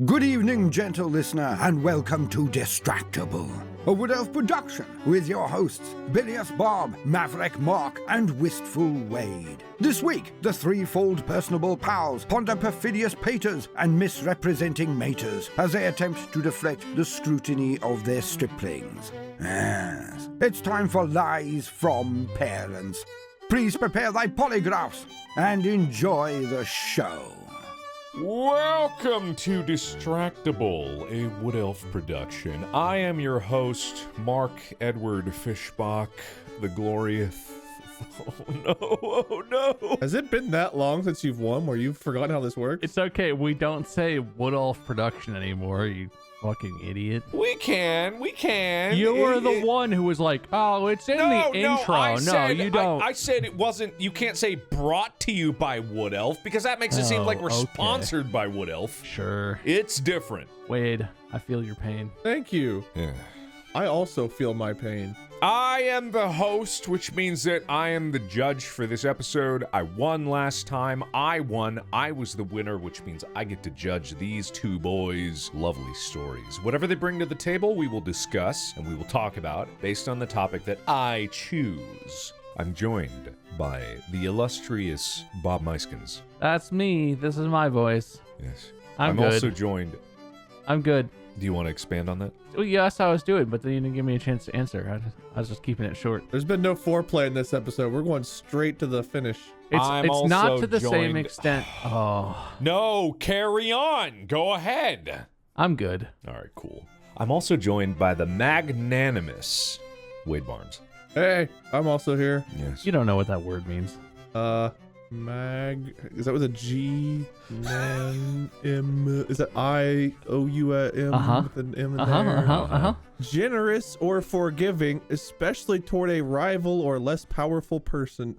Good evening, gentle listener, and welcome to Distractible, a Wood Elf production with your hosts, Bilious Bob, Maverick Mark, and Wistful Wade. This week, the threefold personable pals ponder perfidious paters and misrepresenting maters as they attempt to deflect the scrutiny of their striplings. Yes, it's time for lies from parents. Please prepare thy polygraphs and enjoy the show. Welcome to Distractible, a Wood Elf production. I am your host, Mark Edward Fishbach, the glorious... Oh no! Has it been that long since you've won where you've forgotten how this works? It's okay, we don't say Wood Elf production anymore, you fucking idiot. We can. You were the one who was like, oh, it's in the intro. You don't. I said it wasn't, you can't say brought to you by Wood Elf, because that makes it seem like we're sponsored by Wood Elf. Sure. It's different. Wade, I feel your pain. Thank you. Yeah. I also feel my pain. I am the host, which means that I am the judge for this episode. I won last time. I won. I was the winner, which means I get to judge these two boys' lovely stories. Whatever they bring to the table, we will discuss and we will talk about based on the topic that I choose. I'm joined by the illustrious Bob Meiskens. That's me. This is my voice. Yes. I'm I'm good. also joined. I'm good. Do you want to expand on that? Well, yes, I was doing, but then you didn't give me a chance to answer. I was just keeping it short. There's been no foreplay in this episode. We're going straight to the finish. I'm It's not also to the same joined- extent. Oh, No, carry on. Go ahead. I'm good. All right, cool. I'm also joined by the magnanimous Wade Barnes. Hey, I'm also here. Yes. You don't know what that word means. Is that with a G? M, is that I-O-U-M with an M in there? Generous or forgiving, especially toward a rival or less powerful person.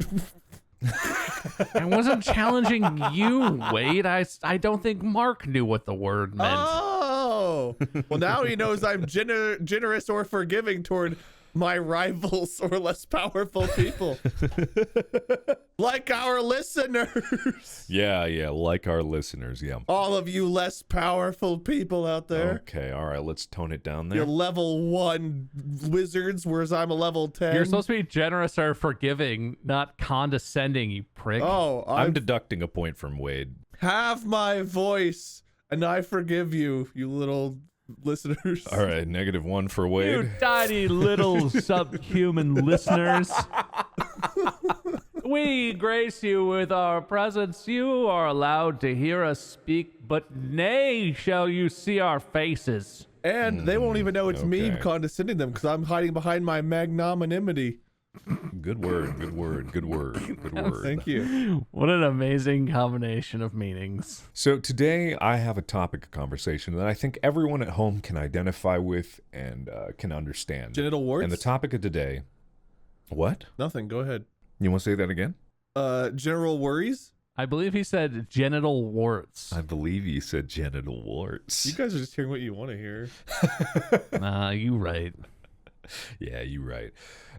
I wasn't challenging you, Wade. I don't think Mark knew what the word meant. Oh! Well, now he knows I'm generous or forgiving toward my rivals or less powerful people. Like our listeners. Yeah, like our listeners, yeah. All of you less powerful people out there. Okay, all right, let's tone it down there. You're level 1 wizards, whereas I'm a level 10. You're supposed to be generous or forgiving, not condescending, you prick. Oh, I'm deducting a point from Wade. have my voice, and I forgive you, you little listeners. All right, -1 for Wade. You tiny little subhuman listeners. We grace you with our presence. You are allowed to hear us speak, but nay shall you see our faces. And they won't even know it's me okay. condescending them because I'm hiding behind my magnanimity. Good word. Thank you. What an amazing combination of meanings. So today I have a topic of conversation that I think everyone at home can identify with and can understand. Genital warts? And the topic of today... What? Nothing. Go ahead. You want to say that again? General worries? I believe he said genital warts. I believe you said genital warts. You guys are just hearing what you want to hear. Nah, you right. Yeah, you're right.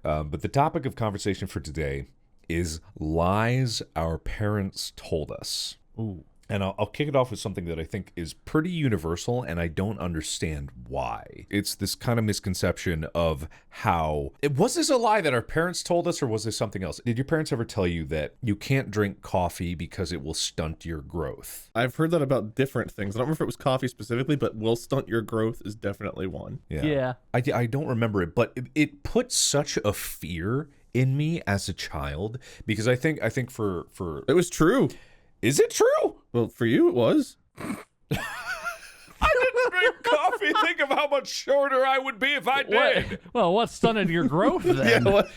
But the topic of conversation for today is lies our parents told us. Ooh. And I'll kick it off with something that I think is pretty universal, and I don't understand why. It's this kind of misconception of how... Was this a lie that our parents told us, or was this something else? Did your parents ever tell you that you can't drink coffee because it will stunt your growth? I've heard that about different things. I don't remember if it was coffee specifically, but will stunt your growth is definitely one. Yeah. I don't remember it, but it put such a fear in me as a child, because I think for... It was true. Is it true? Well, for you it was. I didn't drink coffee. Think of how much shorter I would be if I did. Well, what stunted your growth then? What?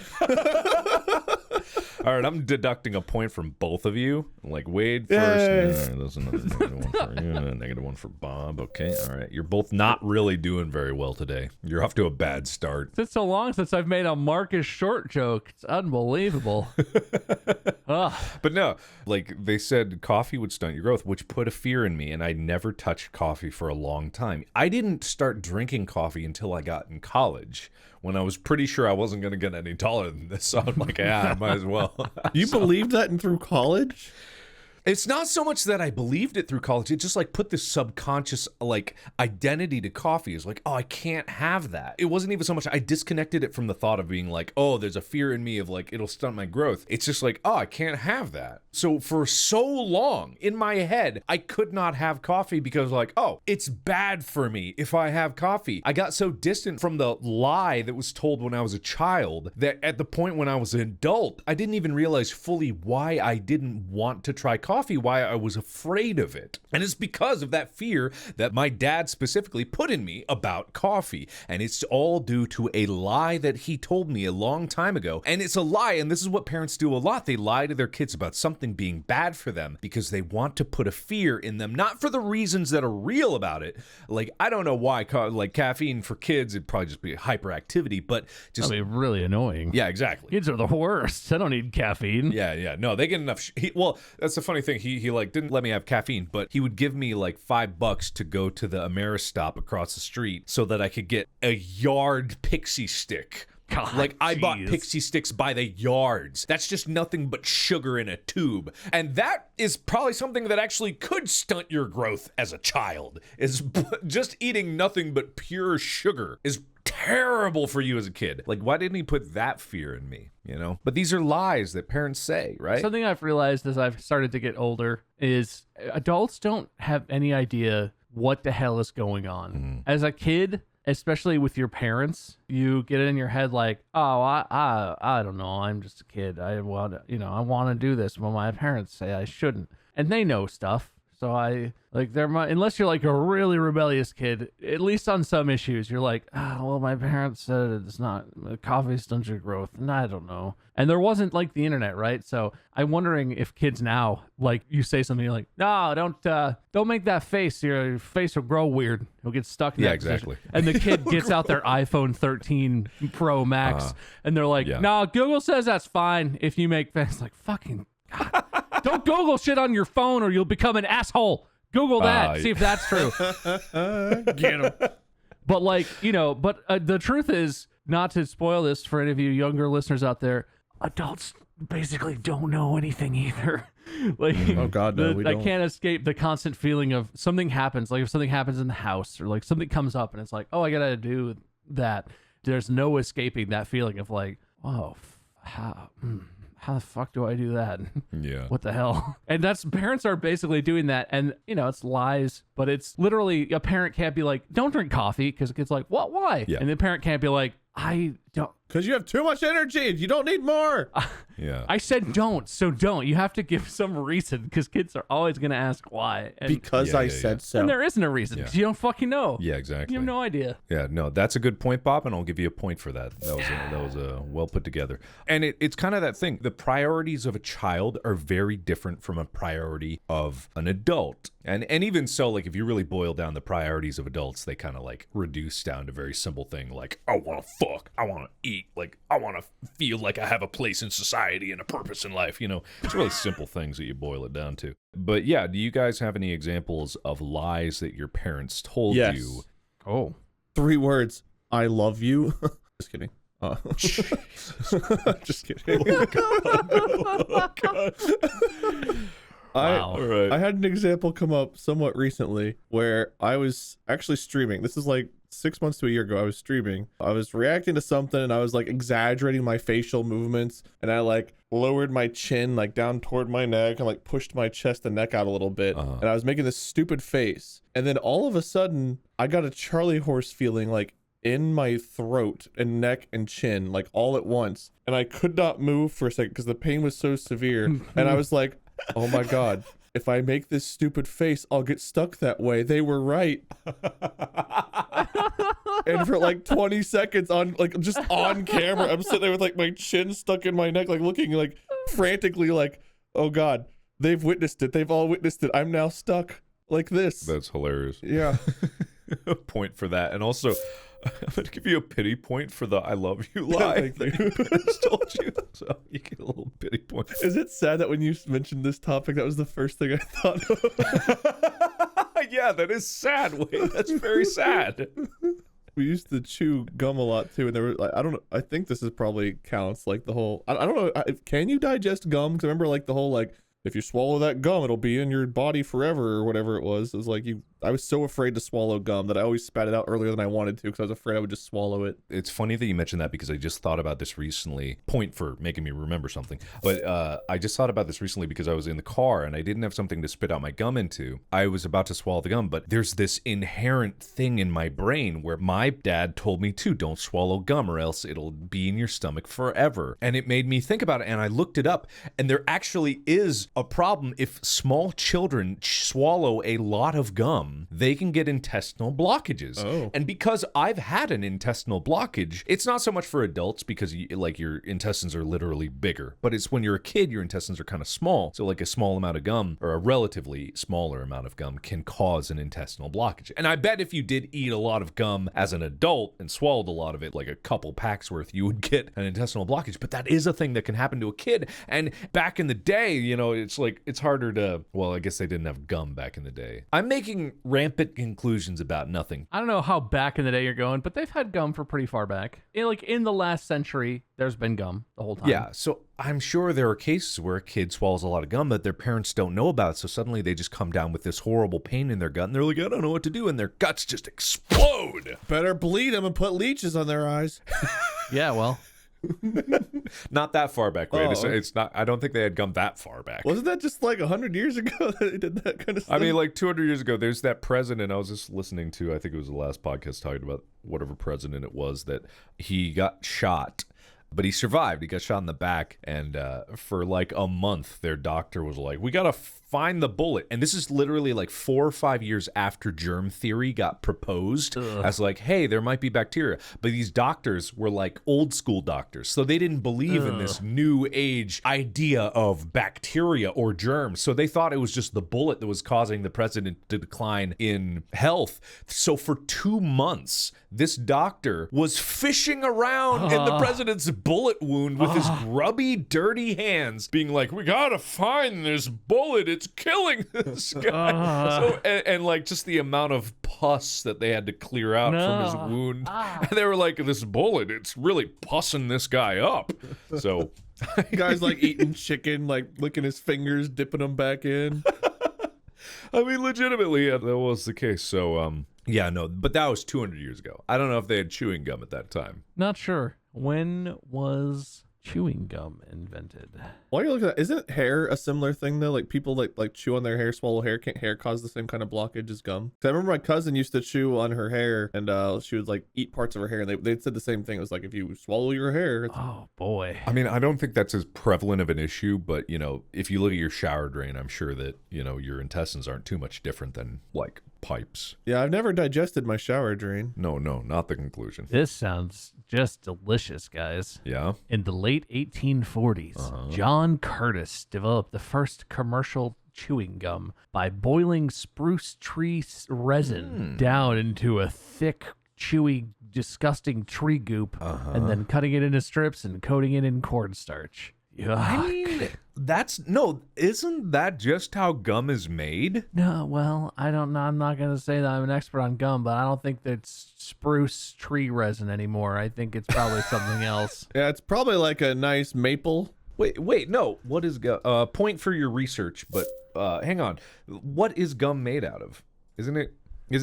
All right, I'm deducting a point from both of you. Like Wade Yay. first. All right, that's another -1 for you, and a -1 for Bob. Okay, all right. You're both not really doing very well today. You're off to a bad start. It's so long since I've made a Marcus Short joke. It's unbelievable. Ugh. But no, like they said coffee would stunt your growth, which put a fear in me, and I never touched coffee for a long time. I didn't start drinking coffee until I got in college, when I was pretty sure I wasn't going to get any taller than this. So I'm like, yeah, I might as well. You believed that and through college? It's not so much that I believed it through college. It just like put this subconscious like identity to coffee. It's like, oh, I can't have that. It wasn't even so much I disconnected it from the thought of being like, oh, there's a fear in me of like it'll stunt my growth. It's just like, oh, I can't have that. So for so long in my head, I could not have coffee because like, oh, it's bad for me if I have coffee. I got so distant from the lie that was told when I was a child that at the point when I was an adult, I didn't even realize fully why I didn't want to try coffee, why I was afraid of it. And it's because of that fear that my dad specifically put in me about coffee. And it's all due to a lie that he told me a long time ago. And it's a lie, and this is what parents do a lot. They lie to their kids about something being bad for them because they want to put a fear in them, not for the reasons that are real about it. Like, I don't know why, like caffeine for kids, it'd probably just be hyperactivity, but just... I mean, really annoying. Yeah, exactly. Kids are the worst. I don't need caffeine. Yeah. No, they get enough. Well, that's the funny thing. He like didn't let me have caffeine, but he would give me like $5 to go to the Ameristop across the street so that I could get a yard pixie stick. God, like I bought jeez. pixie sticks by the yards. That's just nothing but sugar in a tube. And that is probably something that actually could stunt your growth as a child. Is just eating nothing but pure sugar is terrible for you as a kid. Like, why didn't he put that fear in me, you know? But these are lies that parents say, right? Something I've realized as I've started to get older is adults don't have any idea what the hell is going on. Mm-hmm. As a kid, especially with your parents, you get it in your head like, oh, I don't know, I'm just a kid. I want to do this, but my parents say I shouldn't, and they know stuff. So unless you're like a really rebellious kid, at least on some issues, you're like, well, my parents said it's not, coffee stunts your growth, and I don't know. And there wasn't like the internet, right? So I'm wondering if kids now, like you say something, you're like, no, don't make that face. Your face will grow weird. You'll get stuck in that exactly. position. And the kid gets out their iPhone 13 Pro Max, and they're like, no, Google says that's fine if you make face. Like, fucking God. Don't Google shit on your phone or you'll become an asshole. Google that. See if that's true. Get him. But the truth is, not to spoil this for any of you younger listeners out there, adults basically don't know anything either. Like, oh God, no, we don't. I can't escape the constant feeling of something happens. Like if something happens in the house or like something comes up and it's like, oh, I gotta do that. There's no escaping that feeling of like, oh, how the fuck do I do that? Yeah. What the hell? And parents are basically doing that. And, it's lies, but it's literally a parent can't be like, don't drink coffee. Because the kid's like, what? Why? Yeah. And the parent can't be like, I don't. Because you have too much energy and you don't need more. Yeah. I said don't, so don't. You have to give some reason because kids are always going to ask why. And, because I said so. And there isn't a reason because you don't fucking know. Yeah, exactly. You have no idea. Yeah, no, that's a good point, Bob, and I'll give you a point for that. That was well put together. And it's kind of that thing. The priorities of a child are very different from a priority of an adult. And even so, like if you really boil down the priorities of adults, they kind of like reduce down to very simple thing like, I want to fuck, I want to eat, like I want to feel like I have a place in society and a purpose in life. It's really simple things that you boil it down to. But yeah, do you guys have any examples of lies that your parents told you? Oh, 3 words. I love you. Just kidding. Just kidding. Oh, God. wow. I had an example come up somewhat recently where I was actually streaming. This is like 6 months to a year ago. I was streaming. I was reacting to something and I was like exaggerating my facial movements, and I like lowered my chin like down toward my neck and like pushed my chest and neck out a little bit. And I was making this stupid face. And then all of a sudden I got a Charlie horse feeling like in my throat and neck and chin, like all at once. And I could not move for a second because the pain was so severe. And I was like, oh my God, if I make this stupid face, I'll get stuck that way. They were right. And for like 20 seconds just on camera, I'm sitting there with like my chin stuck in my neck, like looking like frantically like, oh God, they've witnessed it. They've all witnessed it. I'm now stuck like this. That's hilarious. Yeah. A point for that. And also, I'm going to give you a pity point for the I love you lie. Thank you. I just told you. So you get a little pity point. Is it sad that when you mentioned this topic, that was the first thing I thought of? Yeah, that is sad. Wait, that's very sad. We used to chew gum a lot too, and there were like, I don't know, I think this is probably counts like the whole, I don't know, can you digest gum? Because I remember like the whole like if you swallow that gum, it'll be in your body forever or whatever it was. It was like I was so afraid to swallow gum that I always spat it out earlier than I wanted to because I was afraid I would just swallow it. It's funny that you mentioned that because I just thought about this recently. Point for making me remember something. But I just thought about this recently because I was in the car and I didn't have something to spit out my gum into. I was about to swallow the gum, but there's this inherent thing in my brain where my dad told me to don't swallow gum or else it'll be in your stomach forever. And it made me think about it, and I looked it up, and there actually is a problem. If small children swallow a lot of gum, they can get intestinal blockages. Oh. And because I've had an intestinal blockage, it's not so much for adults because your intestines are literally bigger, but it's when you're a kid, your intestines are kind of small. So like a small amount of gum, or a relatively smaller amount of gum, can cause an intestinal blockage. And I bet if you did eat a lot of gum as an adult and swallowed a lot of it, like a couple packs worth, you would get an intestinal blockage. But that is a thing that can happen to a kid. And back in the day, it's harder to, well, I guess they didn't have gum back in the day. I'm making rampant conclusions about nothing. I don't know how back in the day you're going, but they've had gum for pretty far back. In the last century, there's been gum the whole time. Yeah, so I'm sure there are cases where a kid swallows a lot of gum that their parents don't know about, so suddenly they just come down with this horrible pain in their gut, and they're like, I don't know what to do, and their guts just explode. Better bleed them and put leeches on their eyes. Yeah, well. Not that far back, right? Oh. It's not. I don't think they had gum that far back. Wasn't that just like 100 years ago that they did that kind of stuff? I mean, like 200 years ago, there's that president I was just listening to. I think it was the last podcast talking about whatever president it was that he got shot. But he survived. He got shot in the back, and for like a month, their doctor was like, we got to find the bullet. And this is literally like 4 or 5 years after germ theory got proposed as like, hey, there might be bacteria. But these doctors were like old school doctors, so they didn't believe in this new age idea of bacteria or germs. So they thought it was just the bullet that was causing the president to decline in health. So for 2 months, this doctor was fishing around in the president's bullet wound with his grubby, dirty hands, being like, we gotta find this bullet. It's killing this guy. So, and like just the amount of pus that they had to clear out from his wound. And they were like, this bullet, it's really pussing this guy up. So Guy's like eating chicken, like licking his fingers, dipping them back in. I mean, legitimately, yeah, that was the case. So, yeah, no, but that was 200 years ago. I don't know if they had chewing gum at that time. Not sure. When was chewing gum invented? While you're looking at that, isn't hair a similar thing though? Like people like chew on their hair, swallow hair. Can't hair cause the same kind of blockage as gum? 'Cause I remember my cousin used to chew on her hair, and she would like eat parts of her hair, and they said the same thing. It was like if you swallow your hair. Oh boy. I mean, I don't think that's as prevalent of an issue, but if you look at your shower drain, I'm sure that your intestines aren't too much different than like pipes. Yeah, I've never digested my shower drain. No, not the conclusion. This sounds just delicious, guys. Yeah. In the late 1840s, John Curtis developed the first commercial chewing gum by boiling spruce tree resin down into a thick, chewy, disgusting tree goop, and then cutting it into strips and coating it in cornstarch. Yuck. I mean, isn't that just how gum is made? No, well, I don't know. I'm not going to say that I'm an expert on gum, but I don't think that's spruce tree resin anymore. I think it's probably something else. Yeah, it's probably like a nice maple. Wait, no. What is gum? Point for your research, but hang on. What is gum made out of? Isn't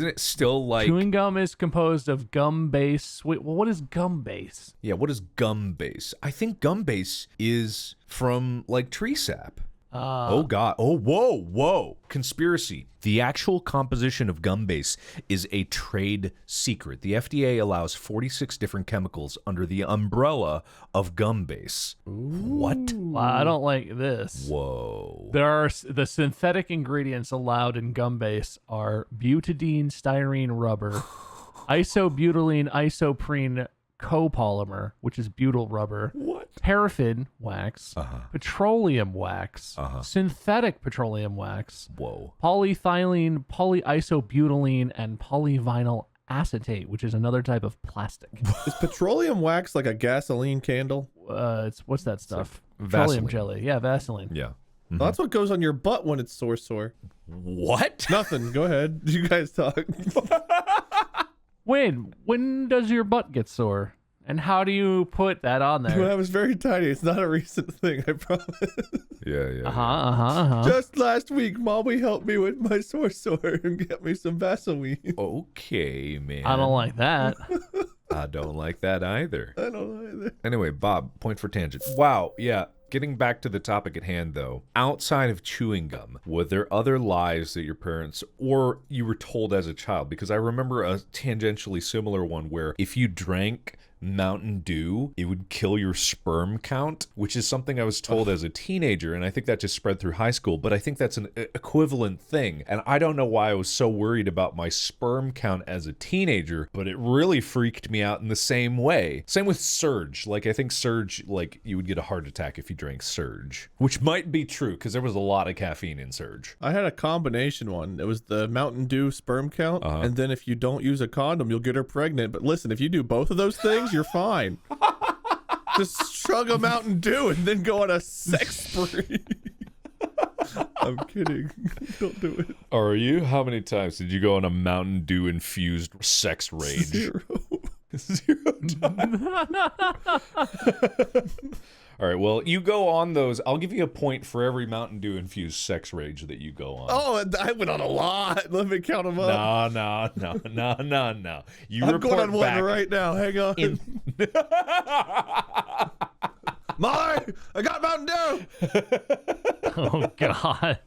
it still like... Chewing gum is composed of gum base. Wait, well, what is gum base? Yeah, what is gum base? I think gum base is from like tree sap. Oh God. Oh, whoa. Conspiracy. The actual composition of gum base is a trade secret. The FDA allows 46 different chemicals under the umbrella of gum base. What? Well, I don't like this. Whoa. The synthetic ingredients allowed in gum base are butadiene styrene rubber, isobutylene isoprene copolymer, which is butyl rubber. What? Paraffin wax, petroleum wax, synthetic petroleum wax, Whoa. polyethylene, polyisobutylene, and polyvinyl acetate, which is another type of plastic. Is petroleum wax like a gasoline candle? What's that stuff? like Petroleum Vaseline. jelly. Yeah, Vaseline. Yeah. Well, that's what goes on your butt when it's sore. What? Nothing. Go ahead. You guys talk. When does your butt get sore? And how do you put that on When there? I was very tiny. It's not a recent thing, I promise. Yeah. Just last week, Mommy helped me with my sore and get me some Vaseline. Okay, man. I don't like that. I don't like that either. I don't either. Anyway, Bob, point for tangent. Wow, yeah. Getting back to the topic at hand, though, outside of chewing gum, were there other lies that your parents or you were told as a child? Because I remember a tangentially similar one where if you drank Mountain Dew, it would kill your sperm count, which is something I was told as a teenager, and I think that just spread through high school, but I think that's an equivalent thing, and I don't know why I was so worried about my sperm count as a teenager, but it really freaked me out in the same way. Same with Surge. Like, I think Surge, like, you would get a heart attack if you drank Surge, which might be true, because there was a lot of caffeine in Surge. I had a combination one. It was the Mountain Dew sperm count, and then if you don't use a condom, you'll get her pregnant. But listen, if you do both of those things, you're fine. Just chug a Mountain Dew and then go on a sex spree. I'm kidding. Don't do it. Are you? How many times did you go on a Mountain Dew infused sex rage? 0. 0 times. All right, well, you go on those. I'll give you a point for every Mountain Dew infused sex rage that you go on. Oh, I went on a lot. Let me count them up. No. You I'm report going on one back right now. Hang on. Molly, I got Mountain Dew. Oh God.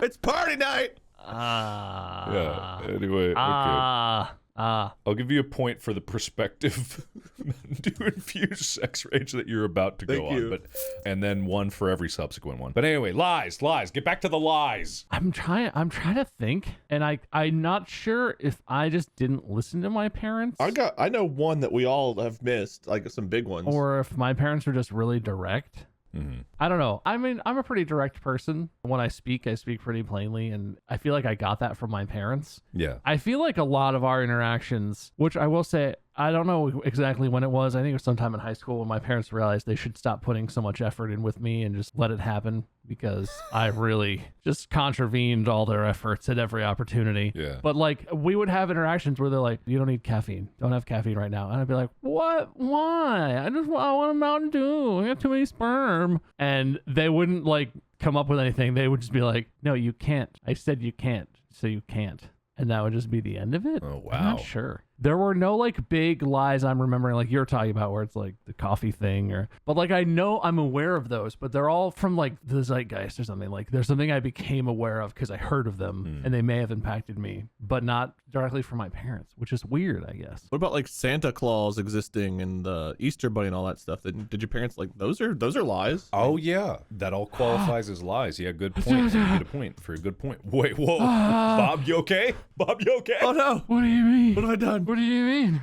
It's party night. Yeah, anyway, okay. I'll give you a point for the prospective Mountain Dew infused sex rage that you're about to go Thank you. on, and then one for every subsequent one. But anyway, lies. Get back to the lies. I'm trying to think, and I'm not sure if I just didn't listen to my parents, I know one that we all have missed, like some big ones. or if my parents were just really direct. Mm-hmm. I don't know. I mean, I'm a pretty direct person. When I speak pretty plainly, and I feel like I got that from my parents. Yeah. I feel like a lot of our interactions, which I will say, I don't know exactly when it was. I think it was sometime in high school when my parents realized they should stop putting so much effort in with me and just let it happen, because I really just contravened all their efforts at every opportunity. Yeah. But like, we would have interactions where they're like, you don't need caffeine. Don't have caffeine right now. And I'd be like, what? Why? I want a Mountain Dew. I got too many sperm. And they wouldn't like come up with anything. They would just be like, no, you can't. I said you can't, so you can't. And that would just be the end of it. Oh, wow. I'm not sure. There were no like big lies I'm remembering, like you're talking about, where it's like the coffee thing, but like I know I'm aware of those, but they're all from like the zeitgeist or something. Like there's something I became aware of because I heard of them and they may have impacted me, but not directly from my parents, which is weird, I guess. What about like Santa Claus existing and the Easter Bunny and all that stuff? Did your parents like those are lies? Oh, yeah. That all qualifies as lies. Yeah, good point. You get a point for a good point. Wait, whoa. Bob, you okay? Bob, you okay? Oh no! What do you mean? What have I done? What do you mean?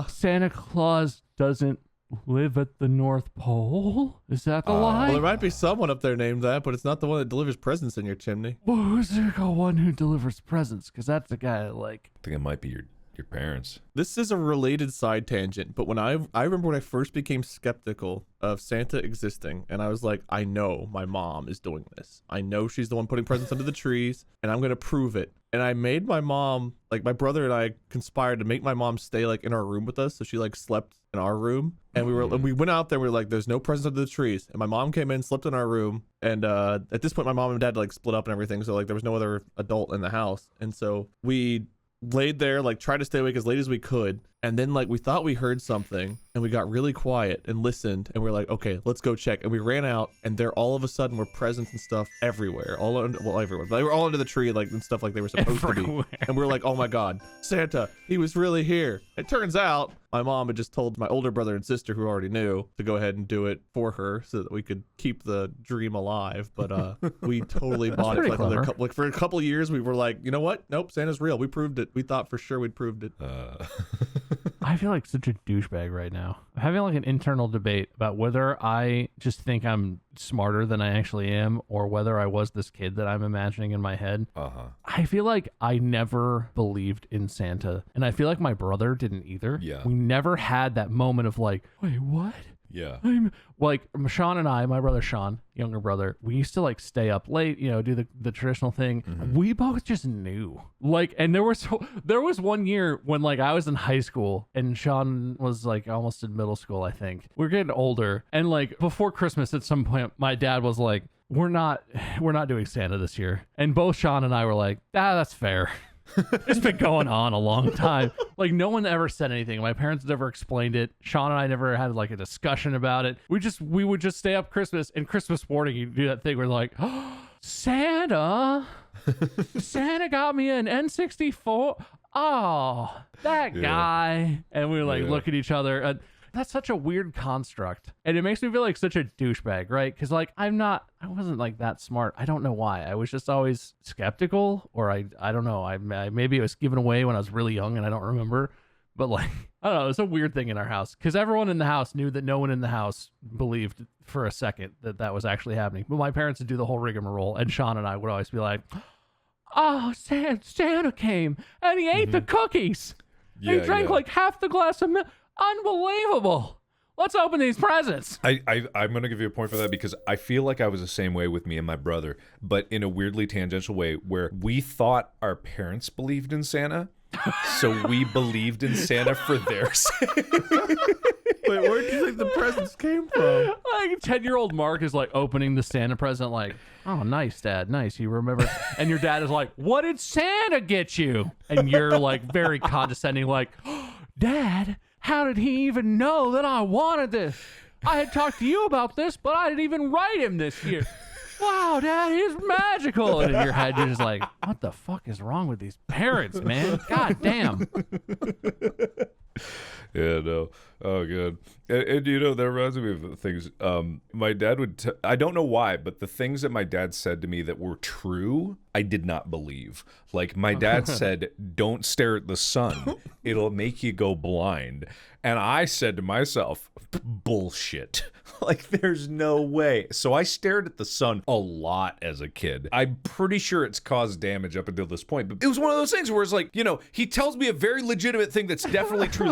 Santa Claus doesn't live at the North Pole? Is that the lie? Well, there might be someone up there named that, but it's not the one that delivers presents in your chimney. Well, who's the one who delivers presents? Because that's the guy like... I think it might be your parents. This is a related side tangent, but when I remember when I first became skeptical of Santa existing, and I was like, I know my mom is doing this. I know she's the one putting presents under the trees, and I'm gonna prove it. And I made my mom, like my brother and I conspired to make my mom stay like in our room with us, so she like slept in our room. And we went out there. We were like, "There's no presents under the trees." And my mom came in, slept in our room. And at this point, my mom and dad like split up and everything, so like there was no other adult in the house. And so we laid there, like tried to stay awake as late as we could, and then like we thought we heard something and we got really quiet and listened, and we are like, okay, let's go check. And we ran out, and there all of a sudden were presents and stuff everywhere, everywhere. They were all under the tree, like, and stuff like they were supposed to be. And we were like, oh my god, Santa, he was really here. It turns out my mom had just told my older brother and sister, who already knew, to go ahead and do it for her so that we could keep the dream alive. But we totally bought it for a couple of years. We were like, you know what, nope, Santa's real. We proved it. We thought for sure we'd proved it. I feel like such a douchebag right now. I'm having like an internal debate about whether I just think I'm smarter than I actually am, or whether I was this kid that I'm imagining in my head. I feel like I never believed in Santa, and I feel like my brother didn't either. Yeah. We never had that moment of like, wait, what? Yeah. I'm like Sean and I, my brother Sean, younger brother, we used to like stay up late, do the traditional thing. We both just knew. Like, and there was one year when like I was in high school and Sean was like almost in middle school, I think. We were getting older, and like before Christmas at some point my dad was like, we're not doing Santa this year. And both Sean and I were like, that's fair. It's been going on a long time. Like, no one ever said anything. My parents never explained it. Sean and I never had like a discussion about it. We would just stay up Christmas, and Christmas morning you do that thing where like, oh, Santa got me an N64. Oh, that guy. And we like look at each other, and that's such a weird construct, and it makes me feel like such a douchebag, right? Because like I wasn't like that smart. I don't know why. I was just always skeptical, or I don't know. I maybe it was given away when I was really young and I don't remember. But like I don't know, it's a weird thing in our house because everyone in the house knew that no one in the house believed for a second that was actually happening. But my parents would do the whole rigmarole, and Sean and I would always be like, "Oh, Santa came and he ate the cookies. He drank like half the glass of milk." Unbelievable. Let's open these presents. I'm going to give you a point for that because I feel like I was the same way with me and my brother, but in a weirdly tangential way where we thought our parents believed in Santa, so we believed in Santa for their sake. Wait, where do you think the presents came from? Like 10-year-old Mark is like opening the Santa present like, oh, nice, Dad, nice. You remember? And your dad is like, what did Santa get you? And you're like very condescending like, oh, Dad, how did he even know that I wanted this? I had talked to you about this, but I didn't even write him this year. Wow, Dad, he's magical. And in your head, you're just like, what the fuck is wrong with these parents, man? God damn. Yeah, no. Oh, good. And that reminds me of things. My dad would, I don't know why, but the things that my dad said to me that were true, I did not believe. Like, my dad said, don't stare at the sun. It'll make you go blind. And I said to myself, bullshit. Like, there's no way. So I stared at the sun a lot as a kid. I'm pretty sure it's caused damage up until this point. But it was one of those things where it's like, he tells me a very legitimate thing that's definitely true.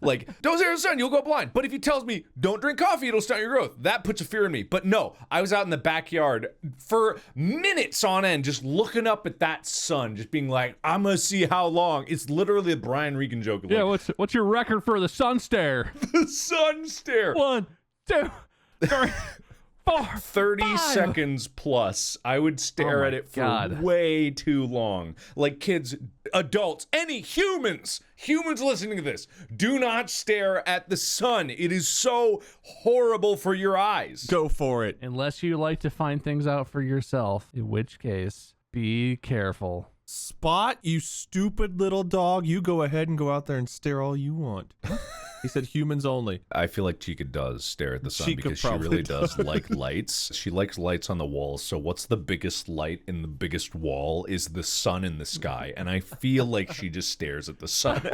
Like, don't stare at the sun, you'll go blind. But if he tells me, don't drink coffee, it'll stunt your growth, that puts a fear in me. But no, I was out in the backyard for minutes on end just looking up at that sun, just being like, I'm going to see how long. It's literally a Brian Regan joke. Yeah, like, what's your record for the sun stare? The sun stare. 1, 2, 3, 4, 30 5 seconds plus. I would stare at it for way too long. Like kids, adults, any humans listening to this, do not stare at the sun. It is so horrible for your eyes. Go for it. Unless you like to find things out for yourself, in which case, be careful. Spot, you stupid little dog. You go ahead and go out there and stare all you want. He said humans only. I feel like Chica does stare at the sun Chica because she really does like lights. She likes lights on the walls. So what's the biggest light in the biggest wall is the sun in the sky. And I feel like she just stares at the sun.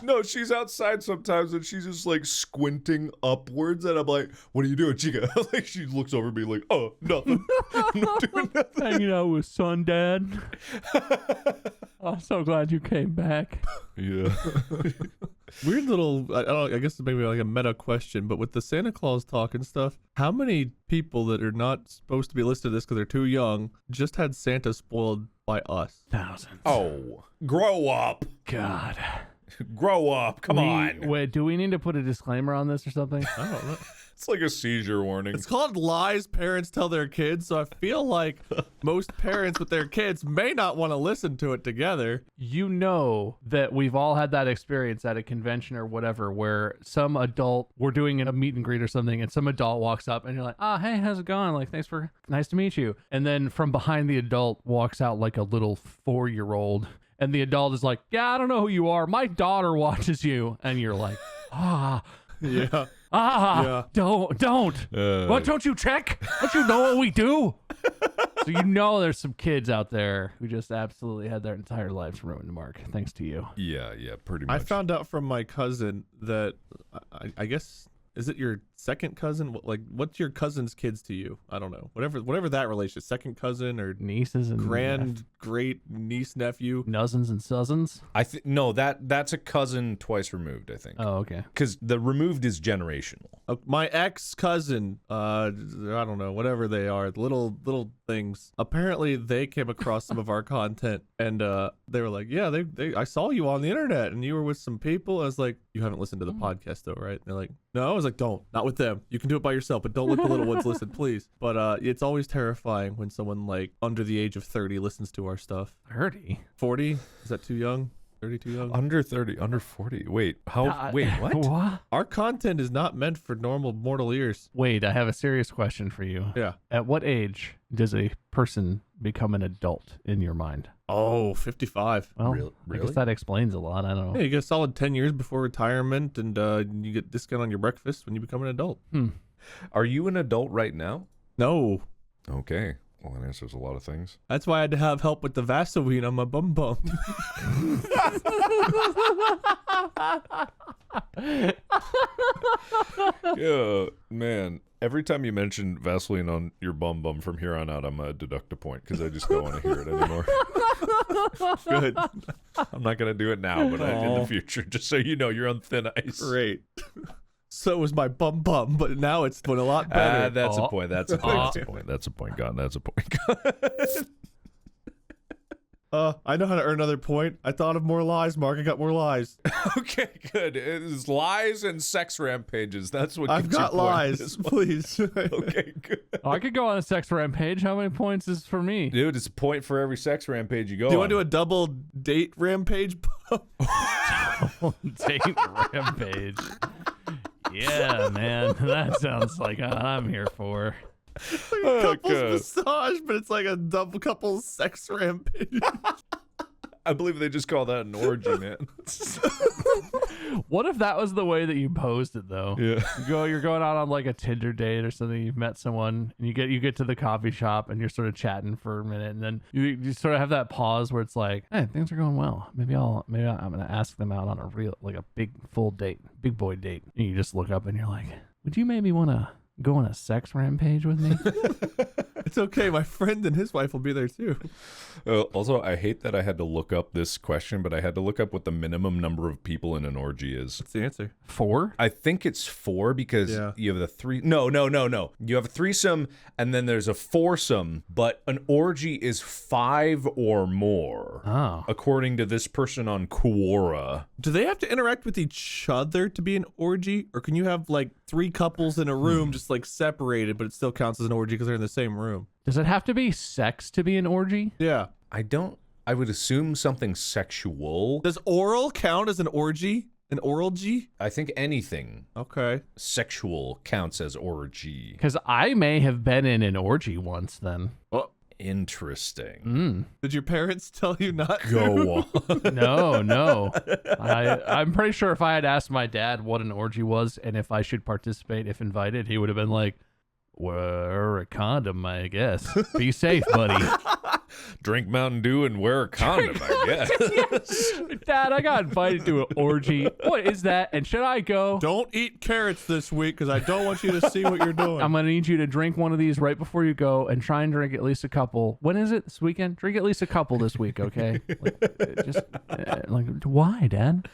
No, she's outside sometimes and she's just like squinting upwards. And I'm like, what are you doing, Chica? Like she looks over me like, oh, nothing. I'm not doing nothing. Hanging out with son, Dad. I'm so glad you came back. Yeah. Weird little, I guess maybe like a meta question, but with the Santa Claus talk and stuff, how many people that are not supposed to be listed this because they're too young just had Santa spoiled by us? Thousands. Oh, grow up. God. Grow up. Come on. Wait, do we need to put a disclaimer on this or something? I don't know. It's like a seizure warning. It's called lies parents tell their kids, so I feel like most parents with their kids may not want to listen to it together. You know that we've all had that experience at a convention or whatever where some adult, we're doing a meet and greet or something, and some adult walks up and you're like, oh, hey, how's it going? Like, nice to meet you. And then from behind the adult walks out like a little 4-year-old. And the adult is like, yeah, I don't know who you are. My daughter watches you. And you're like, Yeah. Don't. What, don't you check? Don't you know what we do? So there's some kids out there who just absolutely had their entire lives ruined, Mark, thanks to you. Yeah, pretty much. I found out from my cousin that I guess is it your second cousin? Like, what's your cousin's kids to you? I don't know. Whatever that relation, second cousin or Nieces and great niece, nephew. Nuzzins and suzzins. No, that's a cousin twice removed, I think. Oh, okay. Because the removed is generational. My ex-cousin, I don't know, whatever they are, little things. Apparently, they came across some of our content, and they were like, "Yeah, I saw you on the internet, and you were with some people." I was like, "You haven't listened to the podcast, though, right?" And they're like, "No." I was like, "Don't, not with them. You can do it by yourself, but don't let the little ones listen, please." But it's always terrifying when someone like under the age of 30 listens to our stuff. 30? 40? Is that too young? 30 too young? Under 30, under 40. Wait, wait, what? What? Our content is not meant for normal mortal ears. Wait, I have a serious question for you. Yeah. At what age does a person become an adult in your mind? Oh, 55. Well, Really? I guess that explains a lot. I don't know. Yeah, you get a solid 10 years before retirement, and you get discount on your breakfast when you become an adult. Are you an adult right now? No. Okay. Well, that answers a lot of things. That's why I had to have help with the Vaseline on my bum bum. Yeah, man. Every time you mention Vaseline on your bum bum from here on out, I'm going to deduct a point because I just don't want to hear it anymore. Good. I'm not going to do it now, but in the future, just so you know, you're on thin ice. Great. So was my bum bum, but now it's doing a lot better. That's a point. That's a point. That's a point. That's a point gone. That's a point gone. I know how to earn another point. I thought of more lies, Mark. I got more lies. Okay, good. It is lies and sex rampages. That's what I've got lies, please. Okay, good. I could go on a sex rampage. How many points is for me? Dude, it's a point for every sex rampage you go Do you on. want to do a double date rampage? Date rampage. Yeah, man. That sounds like I'm here for. It's like a couples massage, but it's like a double couples sex rampage. I believe they just call that an orgy, man. What if that was the way that you posed it, though? Yeah. You're going out on like a Tinder date or something. You've met someone, and you get to the coffee shop, and you're sort of chatting for a minute, and then you sort of have that pause where it's like, hey, things are going well. Maybe I'm gonna ask them out on a big full date, big boy date. And you just look up, and you're like, would you maybe want to go on a sex rampage with me? It's okay. My friend and his wife will be there too. Also, I hate that I had to look up this question, but I had to look up what the minimum number of people in an orgy is. What's the answer? 4? I think it's 4 because you have the 3. No. You have a threesome and then there's a foursome, but an orgy is 5 or more. Oh. According to this person on Quora. Do they have to interact with each other to be an orgy? Or can you have like 3 couples in a room just like separated, but it still counts as an orgy because they're in the same room? Does it have to be sex to be an orgy? Yeah. I would assume something sexual. Does oral count as an orgy? An oralgy? I think anything Okay. sexual counts as orgy. Because I may have been in an orgy once then. Oh, Interesting. did your parents tell you not to? Go on. No. I'm pretty sure if I had asked my dad what an orgy was and if I should participate if invited, he would have been like, wear a condom, I guess. Be safe, buddy. Drink Mountain Dew and wear a condom, I guess. Dad, I got invited to an orgy. What is that? And should I go? Don't eat carrots this week because I don't want you to see what you're doing. I'm going to need you to drink one of these right before you go and try and drink at least a couple. When is it? This weekend? Drink at least a couple this week, okay? Why, Dad?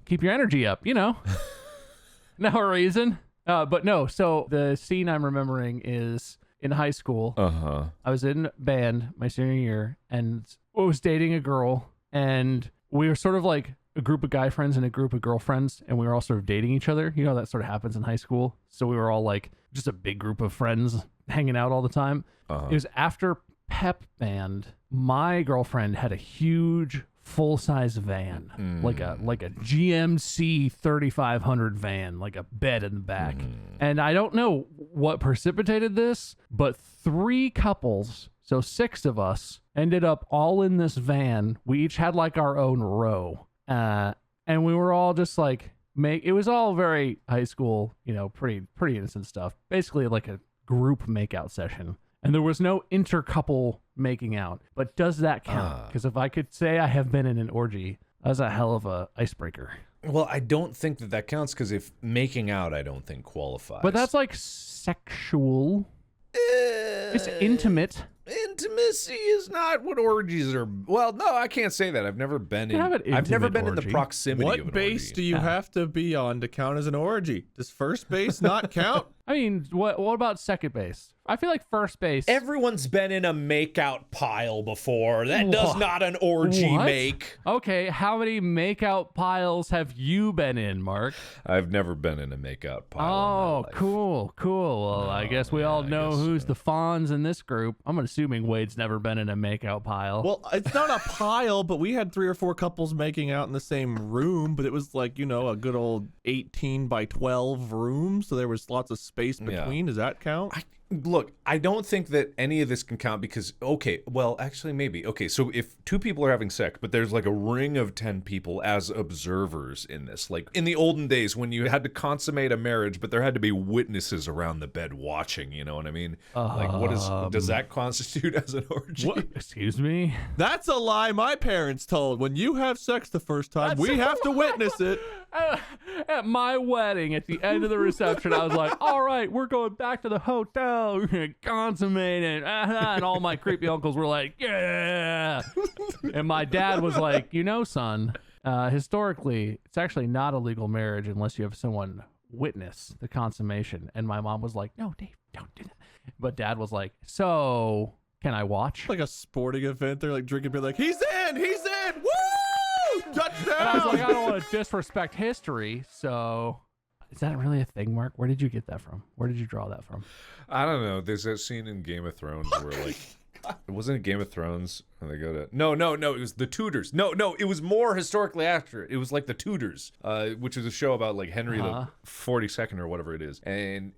Keep your energy up, you know. No reason. But no, so the scene I'm remembering is in high school. I was in band my senior year and I was dating a girl, and we were sort of like a group of guy friends and a group of girlfriends, and we were all sort of dating each other. You know, that sort of happens in high school. So we were all like just a big group of friends hanging out all the time. It was after pep band. My girlfriend had a huge full-size van, like a GMC 3500 van, like a bed in the back. And I don't know what precipitated this, but 3 couples, so 6 of us, ended up all in this van. We each had like our own row, and we were all just like it was all very high school, you know, pretty innocent stuff, basically like a group makeout session. And there was no intercouple making out. But does that count? Because if I could say I have been in an orgy, that was a hell of a icebreaker. Well, I don't think that counts because if making out, I don't think qualifies. But that's like sexual. It's intimate. Intimacy is not what orgies are. Well, no, I can't say that. I've never been in. I've never been in the orgy. proximity of an What base orgy. do you have to be on to count as an orgy? Does first base not count? I mean, what about second base? I feel like first base. Everyone's been in a makeout pile before. That does What? not an orgy What? make. Okay, how many makeout piles have you been in, Mark? I've never been in a makeout pile. in my Oh, life. cool. Well, I guess we all know guess who's so. the fawns in this group. I'm assuming Wade's never been in a makeout pile. Well, it's not a pile, but we had 3 or 4 couples making out in the same room, but it was like, you know, a good old 18 by 12 room, so there was lots of space between. Does that count? Look, I don't think that any of this can count because, okay, well, actually, maybe. Okay, so if 2 people are having sex, but there's like a ring of 10 people as observers in this, like in the olden days when you had to consummate a marriage, but there had to be witnesses around the bed watching, you know what I mean? Like, does that constitute as an orgy? What? Excuse me? That's a lie my parents told. When you have sex the first time, we have to witness it. At my wedding, at the end of the reception, I was like, all right, we're going back to the hotel. We're going to consummate it. And all my creepy uncles were like, yeah. And my dad was like, you know, son, historically, it's actually not a legal marriage unless you have someone witness the consummation. And my mom was like, no, Dave, don't do that. But dad was like, so can I watch? Like a sporting event. They're like drinking beer, like, he's in! Woo! Touchdown! And I was like, I don't want to disrespect history, so is that really a thing, Mark? Where did you get that from? Where did you draw that from? I don't know. There's that scene in Game of Thrones where, like, it wasn't Game of Thrones. And they go to no. It was the Tudors. No, it was more historically accurate. It was like the Tudors, which is a show about like Henry the 42nd or whatever it is. And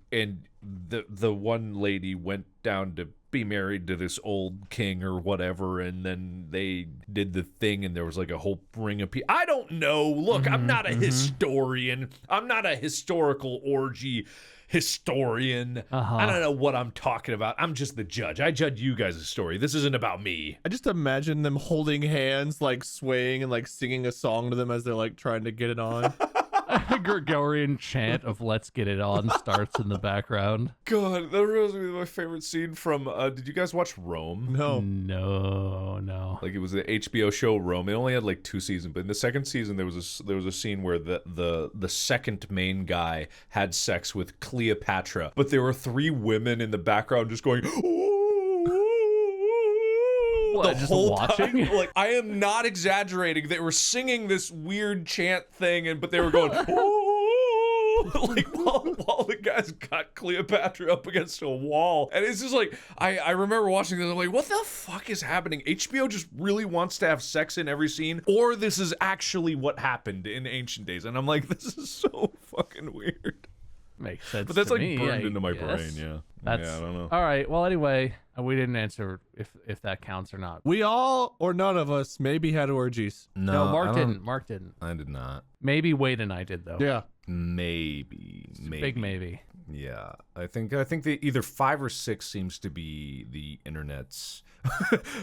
the one lady went down to be married to this old king or whatever, and then they did the thing, and there was like a whole ring of people. I don't know. Look, I'm not a historian. I'm not a historical orgy historian. I don't know what I'm talking about. I'm just the judge. I judge you guys' story. This isn't about me. I just imagine them holding hands, like swaying and like singing a song to them as they're like trying to get it on. A Gregorian chant of "Let's Get It On" starts in the background. God, that reminds me of my favorite scene from, did you guys watch Rome? No. Like, it was the HBO show Rome. It only had like 2 seasons, but in the second season there was a scene where the second main guy had sex with Cleopatra, but there were 3 women in the background just going, What, the just whole watching? time. Like, I am not exaggerating. They were singing this weird chant thing, but they were going, like while the guys got Cleopatra up against a wall. And it's just like, I remember watching this, I'm like, what the fuck is happening? HBO just really wants to have sex in every scene, or this is actually what happened in ancient days. And I'm like, this is so fucking weird. Makes sense. But that's to like me, burned I into my guess. brain, yeah. That's, yeah, I don't know. All right. Well, anyway, we didn't answer if that counts or not. We all or none of us maybe had orgies. No, Mark I don't- didn't. Mark didn't. I did not. Maybe Wade and I did though. Yeah. Maybe. Big maybe. Yeah, I think that either 5 or 6 seems to be the internet's.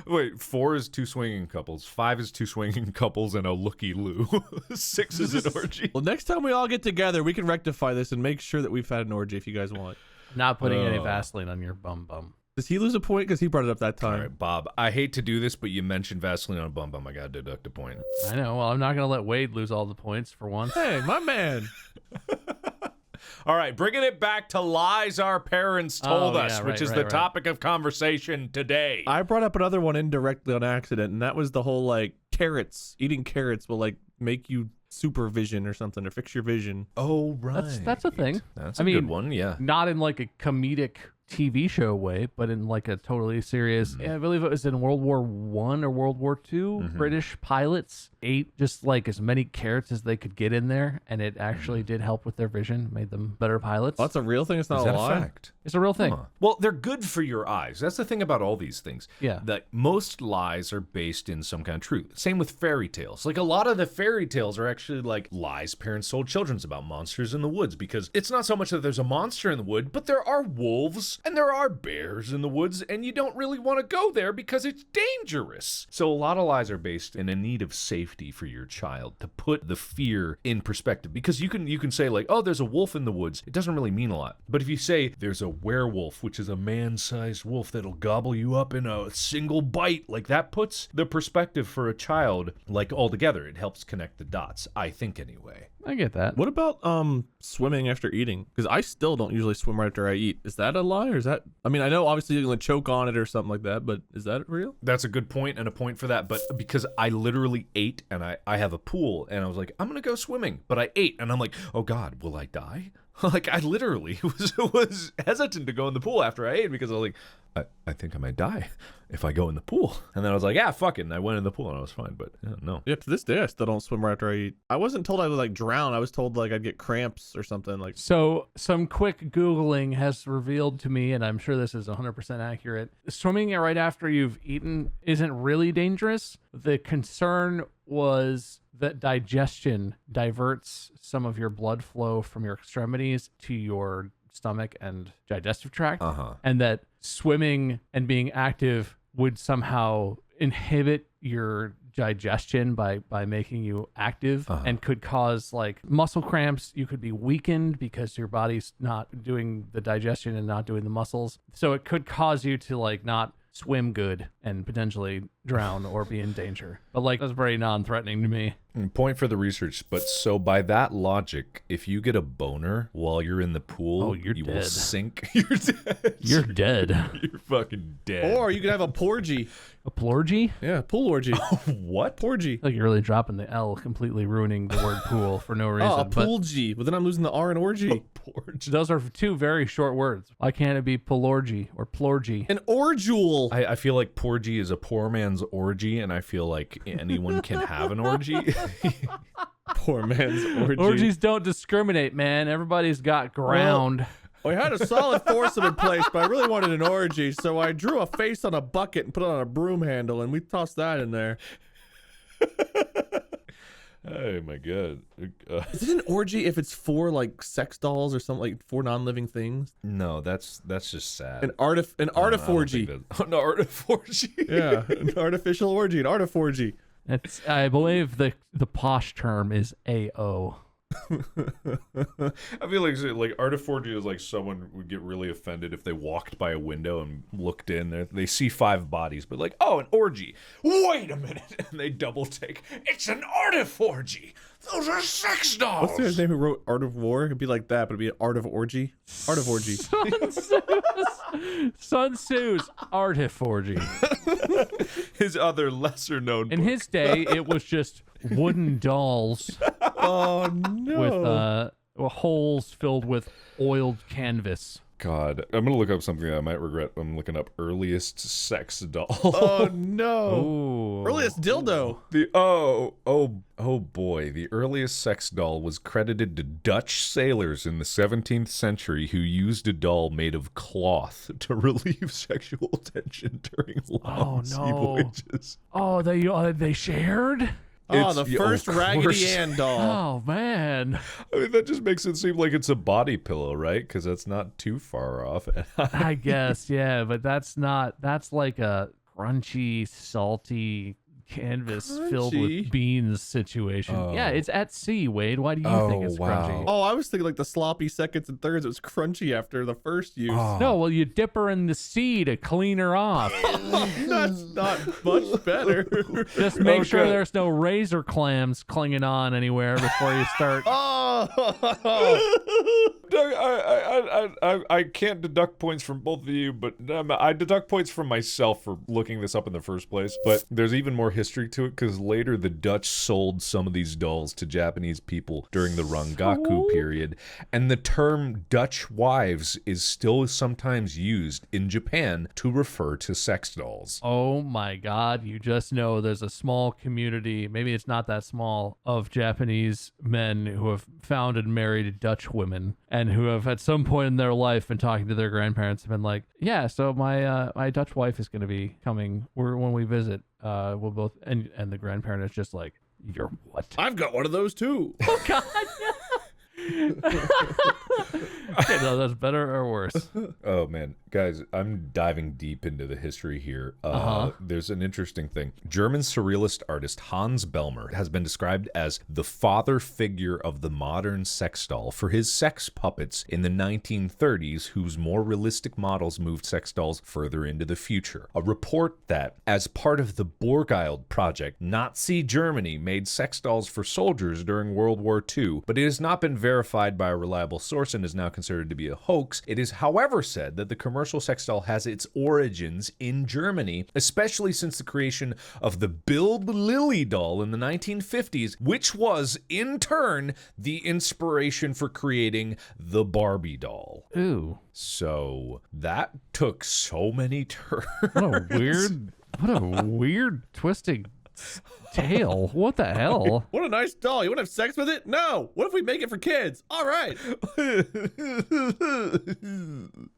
Wait, 4 is 2 swinging couples, 5 is 2 swinging couples and a looky-loo. 6 is an orgy. Well, next time we all get together, we can rectify this and make sure that we've had an orgy if you guys want. Not putting any Vaseline on your bum. Does he lose a point because he brought it up that time? All right, Bob, I hate to do this, but you mentioned Vaseline on a bum. I gotta deduct a point. I know. Well, I'm not gonna let Wade lose all the points for once. Hey, my man. All right, bringing it back to lies our parents told Oh, us, yeah, which is right, the right. topic of conversation today. I brought up another one indirectly on accident, and that was the whole like carrots. Eating carrots will like make you supervision or something, or fix your vision. Oh, right. That's a thing. That's I a mean, good one, yeah. Not in like a comedic TV show way, but in like a totally serious. I believe it was in World War I or World War II. British pilots ate just like as many carrots as they could get in there, and it actually did help with their vision, made them better pilots. Oh, that's a real thing. It's not Is a that a lie. fact? It's a real thing. Huh. Well, they're good for your eyes. That's the thing about all these things. Yeah. That most lies are based in some kind of truth. Same with fairy tales. Like, a lot of the fairy tales are actually like lies parents told children about monsters in the woods, because it's not so much that there's a monster in the wood, but there are wolves and there are bears in the woods, and you don't really want to go there because it's dangerous. So a lot of lies are based in a need of safety for your child, to put the fear in perspective, because you can say like, oh, there's a wolf in the woods. It doesn't really mean a lot. But if you say there's a werewolf, which is a man-sized wolf that'll gobble you up in a single bite, like that puts the perspective for a child like all together. It helps connect the dots, I think anyway. I get that. What about swimming after eating? Because I still don't usually swim right after I eat. Is that a lie, or is that? I mean, I know obviously you're gonna choke on it or something like that, but is that real? That's a good point, and a point for that. But because I literally ate, and I have a pool, and I was like, I'm gonna go swimming, but I ate, and I'm like, oh God, will I die? Like, I literally was hesitant to go in the pool after I ate, because I was like, I think I might die if I go in the pool. And then I was like, yeah, fuck it. And I went in the pool and I was fine, but no. Yeah, to this day, I still don't swim right after I eat. I wasn't told I would like drown. I was told like I'd get cramps or something. Like, So some quick Googling has revealed to me, and I'm sure this is 100% accurate, swimming right after you've eaten isn't really dangerous. The concern was that digestion diverts some of your blood flow from your extremities to your stomach and digestive tract, and that swimming and being active would somehow inhibit your digestion by making you active, and could cause like muscle cramps. You could be weakened because your body's not doing the digestion and not doing the muscles, so it could cause you to like not swim good and potentially drown or be in danger. But like, that's very non-threatening to me. Point for the research, but so by that logic, if you get a boner while you're in the pool, you're you dead. will sink. You're dead. You're dead. You're fucking dead. or you could have a porgy. A plorgy? Yeah, pool orgy. What? Porgy. Like, you're really dropping the L, completely ruining the word pool for no reason. Oh, a but poolgy. But then I'm losing the R in orgy. Porch. those are two very short words. Why can't it be plorgy or plorgy? An orjule. I feel like porgy is a poor man's orgy, and I feel like anyone can have an orgy. Poor man's orgy. Orgies don't discriminate, man. Everybody's got ground. I had a solid foursome in place, but I really wanted an orgy, so I drew a face on a bucket and put it on a broom handle, and we tossed that in there. Oh my God. Is it an orgy if it's for like sex dolls or something, like for non-living things? No, that's just sad. An artiforgy. An artiforgy. Yeah, an artificial orgy, an artiforgy. It's, I believe the posh term is AO. I feel like artiforgy is like someone would get really offended if they walked by a window and looked in. They see 5 bodies, but like, oh, an orgy. Wait a minute, and they double take. It's an artiforgy. Those are sex dolls. What's the guy's name who wrote Art of War? It'd be like that, but it'd be an Art of Orgy. Art of Orgy. Sun Tzu's artiforgy. His other lesser known In his day, it was just wooden dolls Oh no. with holes filled with oiled canvas. God, I'm gonna look up something that I might regret. I'm looking up earliest sex doll. Oh no. Ooh. Earliest dildo. Oh boy, the earliest sex doll was credited to Dutch sailors in the 17th century who used a doll made of cloth to relieve sexual tension during long sea voyages. Oh, they shared? Oh, It's- the yeah, first of Raggedy course. Ann doll. Oh, man. I mean, that just makes it seem like it's a body pillow, right? Because that's not too far off. I guess, yeah, but that's like a crunchy, salty canvas filled Crunchy? with beans situation. Oh. Yeah, it's at sea, Wade. Why do you think it's wow. crunchy? Oh, I was thinking like the sloppy seconds and thirds. It was crunchy after the first use. Oh. No, well, you dip her in the sea to clean her off. That's not much better. Just make sure Okay. there's no razor clams clinging on anywhere before you start. I can't deduct points from both of you, but I deduct points from myself for looking this up in the first place. But there's even more history to it, because later the Dutch sold some of these dolls to Japanese people during the Rangaku period, and the term Dutch wives is still sometimes used in Japan to refer to sex dolls. Oh my God, you just know there's a small community, maybe it's not that small, of Japanese men who have found and married Dutch women and who have at some point in their life been talking to their grandparents and been like, yeah, so my Dutch wife is going to be coming when we visit. We'll both, and the grandparent is just like, You're what? I've got one of those too. Oh God. Okay, no, that's better or worse. Oh man, guys, I'm diving deep into the history here. There's an interesting thing. German surrealist artist Hans Bellmer has been described as the father figure of the modern sex doll for his sex puppets in the 1930s, whose more realistic models moved sex dolls further into the future. A report that, as part of the Borghild project, Nazi Germany made sex dolls for soldiers during World War II, but it has not been verified by a reliable source and is now considered to be a hoax. It is, however, said that the commercial sex doll has its origins in Germany, especially since the creation of the Bild Lilly doll in the 1950s, which was, in turn, the inspiration for creating the Barbie doll. Ooh. So that took so many turns. What a weird twisting tail. What the hell? What a nice doll. You want to have sex with it? No. What if we make it for kids? All right.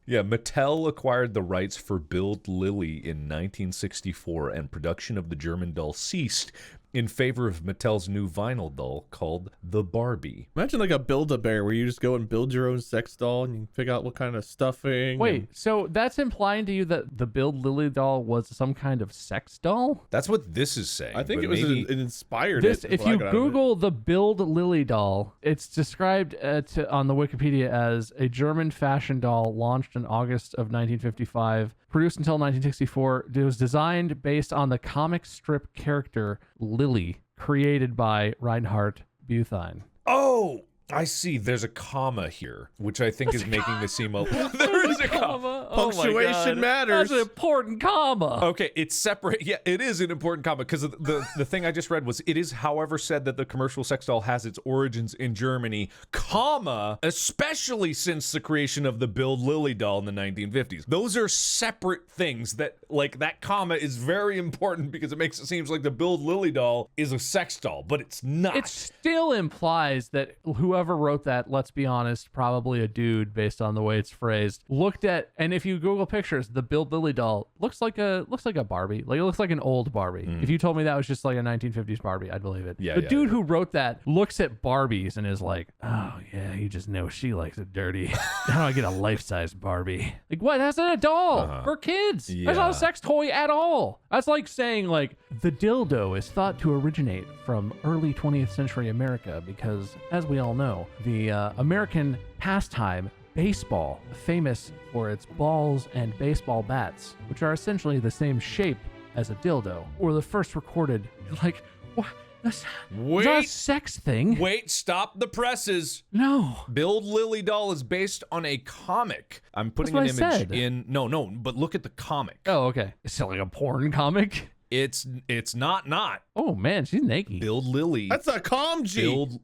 Yeah, Mattel acquired the rights for Bild Lilly in 1964, and production of the German doll ceased in favor of Mattel's new vinyl doll called the Barbie. Imagine like a Build-A-Bear where you just go and build your own sex doll and you figure out what kind of stuffing. Wait, so that's implying to you that the Bild Lilly doll was some kind of sex doll? That's what this is saying. I think but it was maybe... it inspired This, it. if you Google the Bild Lilly doll, it's described on the Wikipedia as a German fashion doll launched in August of 1955, produced until 1964. It was designed based on the comic strip character Lily, created by Reinhard Buthine. Oh, I see. There's a comma here, which I think is making this seem a... There is a comma. Oh my Punctuation God. matters. That's an important comma. Okay, it's separate. Yeah, it is an important comma because the thing I just read was, it is, however, said that the commercial sex doll has its origins in Germany, comma, especially since the creation of the Bild Lilly doll in the 1950s. Those are separate things that, like, that comma is very important because it makes it seem like the Bild Lilly doll is a sex doll, but it's not. It still implies that whoever wrote that, let's be honest, probably a dude based on the way it's phrased, looked at, and if you Google pictures, the Bild Lilly doll looks like a Barbie. Like, it looks like an old Barbie. If you told me that was just like a 1950s Barbie, I'd believe it. Yeah, the dude who wrote that looks at Barbies and is like, oh yeah, you just know she likes it dirty. How do I get a life-size Barbie? Like, what? That's not a doll for kids. Yeah. That's not a sex toy at all. That's like saying, like, the dildo is thought to originate from early 20th century America because, as we all know, the American pastime baseball, famous for its balls and baseball bats, which are essentially the same shape as a dildo, were the first recorded. Like, what? That's not a sex thing. Wait, stop the presses. No. Bild Lilly doll is based on a comic. I'm putting an That's what I image said. in. No, but look at the comic. Oh, okay. Is it like a porn comic? It's not. Oh man, she's naked. Bild Lilly. That's a comgy. Bild.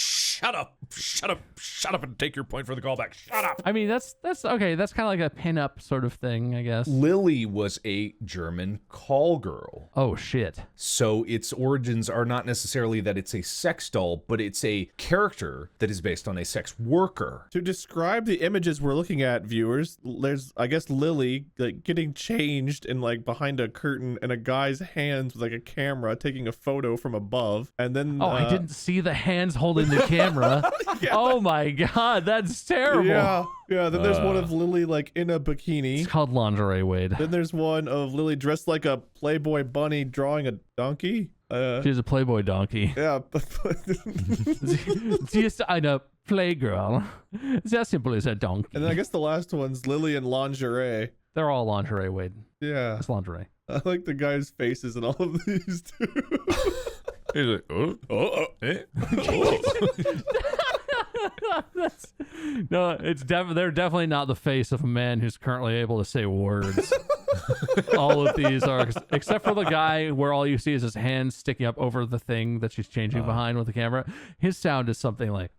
Shut up and take your point for the callback. Shut up. I mean, that's okay. That's kind of like a pin-up sort of thing, I guess. Lily was a German call girl. Oh shit. So its origins are not necessarily that it's a sex doll, but it's a character that is based on a sex worker. To describe the images we're looking at, viewers, there's, I guess, Lily like getting changed in like behind a curtain and a guy's hands with like a camera taking a photo from above. And then I didn't see the hands holding the camera. Yeah. Oh my god, that's terrible. Yeah. Then there's one of Lily like in a bikini. It's called lingerie, Wade. Then there's one of Lily dressed like a Playboy bunny drawing a donkey. She's a Playboy donkey. Yeah. Just a playgirl. It's as simple as a donkey. And then I guess the last one's Lily in lingerie. They're all lingerie, Wade. Yeah. It's lingerie. I like the guy's faces in all of these too. He's like, eh? No, they're definitely not the face of a man who's currently able to say words. All of these are, except for the guy where all you see is his hand sticking up over the thing that she's changing behind with the camera. His sound is something like.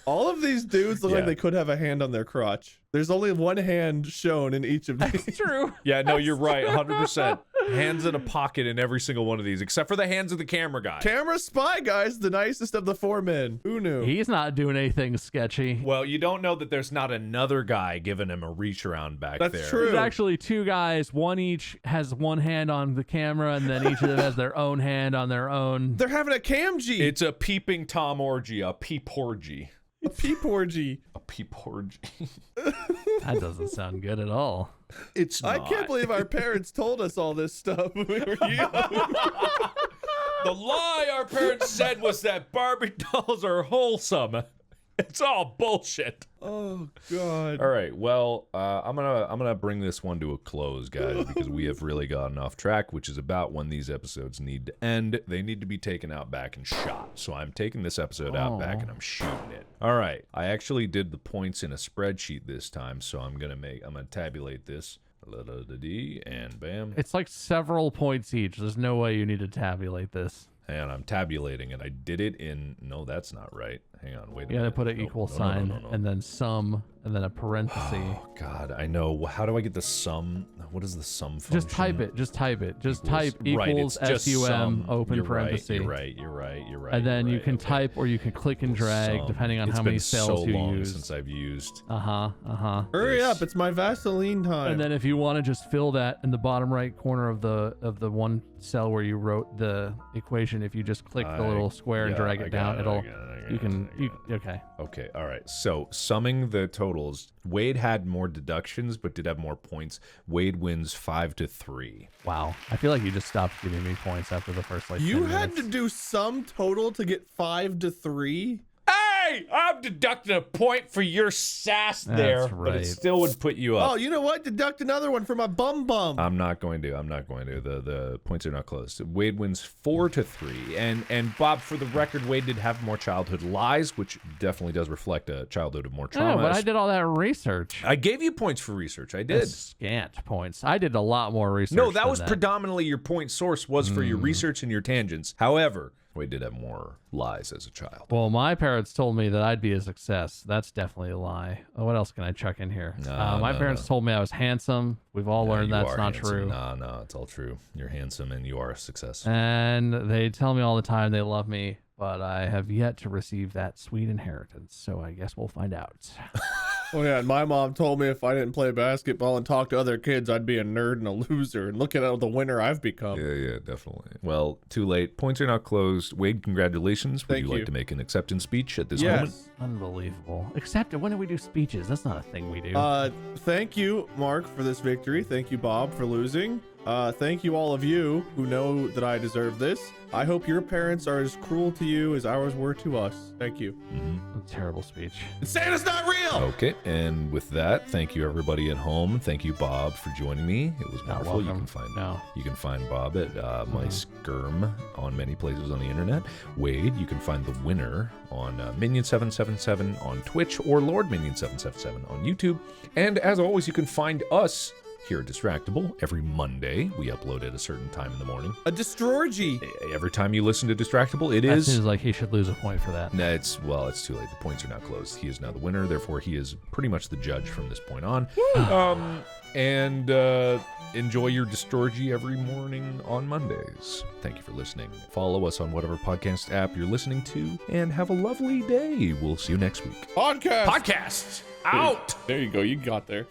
All of these dudes look like they could have a hand on their crotch. There's only one hand shown in each of these. That's true. Yeah, no, you're right, 100%. Hands in a pocket in every single one of these, except for the hands of the camera guy. Camera spy guy's the nicest of the 4 men. Who knew? He's not doing anything sketchy. Well, you don't know that there's not another guy giving him a reach around back there. That's true. There's actually 2 guys. One each has one hand on the camera, and then each of them has their own hand on their own. They're having a camgy. It's a peeping Tom orgy, a peep orgy. A peep orgy. A peep orgy. That doesn't sound good at all. It's not. I can't believe our parents told us all this stuff when we were young. The lie our parents said was that Barbie dolls are wholesome. It's all bullshit. Oh God. All right, well, I'm gonna bring this one to a close, guys, because we have really gotten off track, which is about when these episodes need to end. They need to be taken out back and shot. So I'm taking this episode out back and I'm shooting it. All right, I actually did the points in a spreadsheet this time, so I'm gonna tabulate this. And bam. It's like several points each. There's no way you need to tabulate this. And I'm tabulating it. I did it in... No, that's not right. Hang on, wait a minute. You gotta put an equal sign, and then sum, and then a parenthesis. Oh, God, I know. How do I get the sum? What is the sum function? Just type it. Just type it. Just Equals- type right, equals it's just SUM, sum. open You're parenthesis. Right, you're right. And then you're you right, can okay. type, or you can click and drag, Sum. depending on It's how many been cells so you long use. since I've used... Hurry up! It's my Vaseline time. And then if you want to just fill that in the bottom right corner of the one cell where you wrote the equation, if you just click the little square and drag it down, okay. Okay, all right. So summing the totals, Wade had more deductions, but did have more points. Wade wins 5-3. Wow. I feel like you just stopped giving me points after the first like 10 you had minutes. to do sum total to get 5-3. Hey, I'm deducting a point for your sass there, That's but it right. still would put you up. Oh, you know what? Deduct another one for my bum. I'm not going to. The points are not close. Wade wins 4-3, and Bob, for the record, Wade did have more childhood lies, which definitely does reflect a childhood of more trauma. No, but I did all that research. I gave you points for research. I did. That's scant points. I did a lot more research. No, that than was predominantly your point source was for your research and your tangents. However, Wade did have more lies as a child. Well, my parents told me that I'd be a success. That's definitely a lie. Oh, what else can I chuck in here? My parents told me I was handsome. We've all learned that's not true. No, it's all true. You're handsome and you are a success. And they tell me all the time they love me, but I have yet to receive that sweet inheritance. So I guess we'll find out. Oh yeah, and my mom told me if I didn't play basketball and talk to other kids, I'd be a nerd and a loser. And look at the winner I've become. Yeah, definitely. Well, too late. Points are not closed. Wade, congratulations. Would Thank you you. like to make an acceptance speech at this Yes. moment? Unbelievable. Except when do we do speeches? That's not a thing we do. Thank you, Mark, for this victory. Thank you, Bob, for losing. Thank you, all of you who know that I deserve this. I hope your parents are as cruel to you as ours were to us. Thank you. A terrible speech. Santa's not real! Okay, and with that, thank you everybody at home. Thank you, Bob, for joining me. It was Not wonderful. welcome. You can find Bob at my skirm on many places on the internet. Wade, you can find the winner on Minion777 on Twitch or Lord Minion777 on YouTube. And as always, you can find us here at Distractible every Monday. We upload at a certain time in the morning. A Destrorgy. Every time you listen to Distractible, it That is... seems like he should lose a point for that. Nah, it's too late. The points are now closed. He is now the winner, therefore he is pretty much the judge from this point on. Enjoy your Distorgy every morning on Mondays. Thank you for listening. Follow us on whatever podcast app you're listening to, and have a lovely day. We'll see you next week. Podcast. Podcasts out! There you go. You got there.